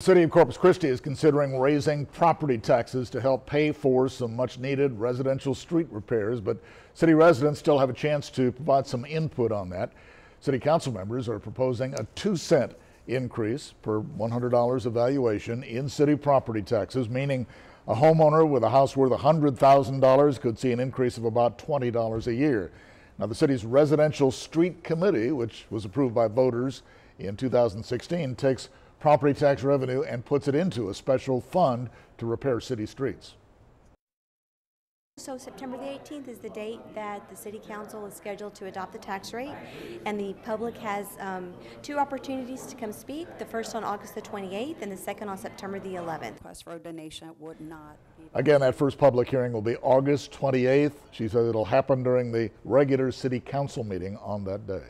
The City of Corpus Christi is considering raising property taxes to help pay for some much-needed residential street repairs, but city residents still have a chance to provide some input on that. City council members are proposing a 2-cent increase per $100 of valuation in city property taxes, meaning a homeowner with a house worth $100,000 could see an increase of about $20 a year. Now, the city's Residential Street Committee, which was approved by voters in 2016, takes property tax revenue and puts it into a special fund to repair city streets. So September the 18th is the date that the City Council is scheduled to adopt the tax rate, and the public has 2 opportunities to come speak, the first on August the 28th and the second on September the 11th. Request for a donation would not be... Again, that first public hearing will be August 28th. She says it'll happen during the regular City Council meeting on that day.